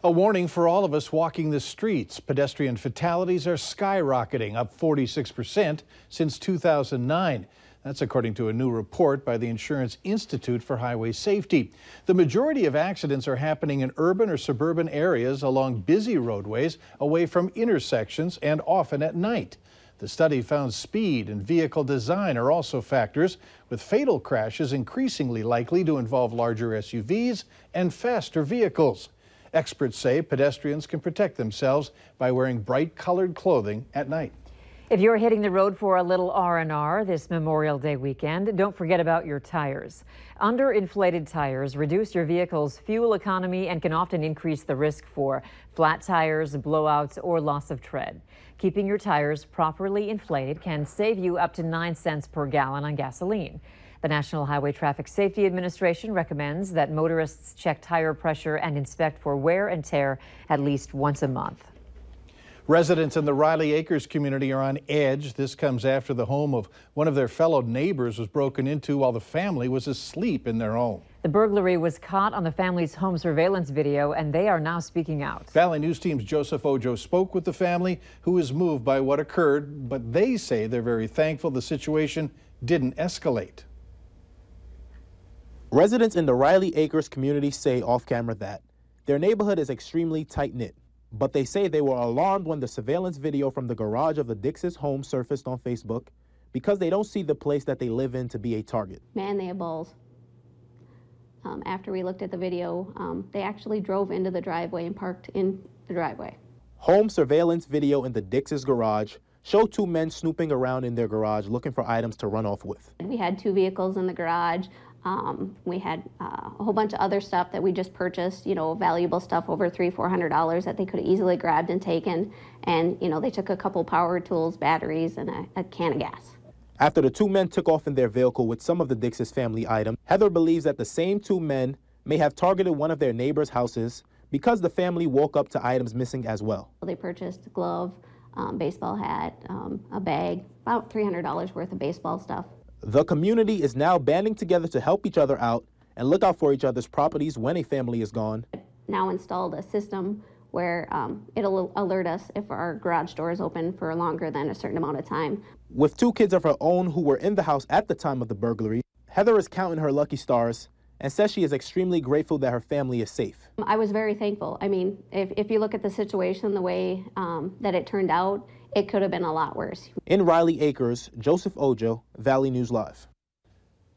A warning for all of us walking the streets. Pedestrian fatalities are skyrocketing, up 46% since 2009. That's according to a new report by the Insurance Institute for Highway Safety. The majority of accidents are happening in urban or suburban areas along busy roadways, away from intersections, and often at night. The study found speed and vehicle design are also factors, with fatal crashes increasingly likely to involve larger SUVs and faster vehicles. Experts say pedestrians can protect themselves by wearing bright-colored clothing at night. If you're hitting the road for a little R&R this Memorial Day weekend, don't forget about your tires. Underinflated tires reduce your vehicle's fuel economy and can often increase the risk for flat tires, blowouts, or loss of tread. Keeping your tires properly inflated can save you up to 9 cents per gallon on gasoline. The National Highway Traffic Safety Administration recommends that motorists check tire pressure and inspect for wear and tear at least once a month. Residents in the Riley Acres community are on edge. This comes after the home of one of their fellow neighbors was broken into while the family was asleep in their home. The burglary was caught on the family's home surveillance video, and they are now speaking out. Valley News Team's Joseph Ojo spoke with the family, who is moved by what occurred, but they say they're very thankful the situation didn't escalate. Residents in the Riley Acres community say off camera that their neighborhood is extremely tight-knit, but they say they were alarmed when the surveillance video from the garage of the Dix's home surfaced on Facebook because they don't see the place that they live in to be a target. Man, they have balls. After we looked at the video, they actually drove into the driveway and parked in the driveway. Home surveillance video in the Dix's garage showed two men snooping around in their garage looking for items to run off with. We had 2 vehicles in the garage. We had a whole bunch of other stuff that we just purchased, valuable stuff over $300-400 that they could have easily grabbed and taken. And, they took a couple power tools, batteries, and a can of gas. After the 2 men took off in their vehicle with some of the Dix's family items, Heather believes that the same 2 men may have targeted one of their neighbors' houses because the family woke up to items missing as well. They purchased a glove, baseball hat, a bag, about $300 worth of baseball stuff. The community is now banding together to help each other out and look out for each other's properties when a family is gone. Now installed a system where it'll alert us if our garage door is open for longer than a certain amount of time. With 2 kids of her own who were in the house at the time of the burglary, Heather is counting her lucky stars and says she is extremely grateful that her family is safe. I was very thankful. I mean, if you look at the situation the way that it turned out, it could have been a lot worse. In Riley Acres, Joseph Ojo, Valley News Live.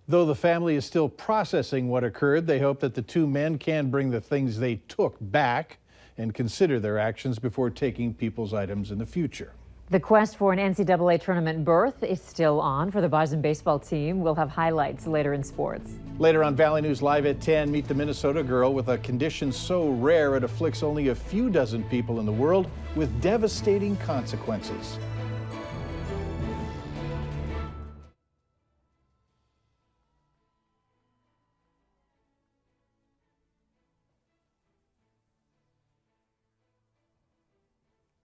Though the family is still processing what occurred, they hope that the 2 men can bring the things they took back and consider their actions before taking people's items in the future. The quest for an NCAA tournament berth is still on for the Bison baseball team. We'll have highlights later in sports. Later on Valley News Live at 10, meet the Minnesota girl with a condition so rare it afflicts only a few dozen people in the world with devastating consequences.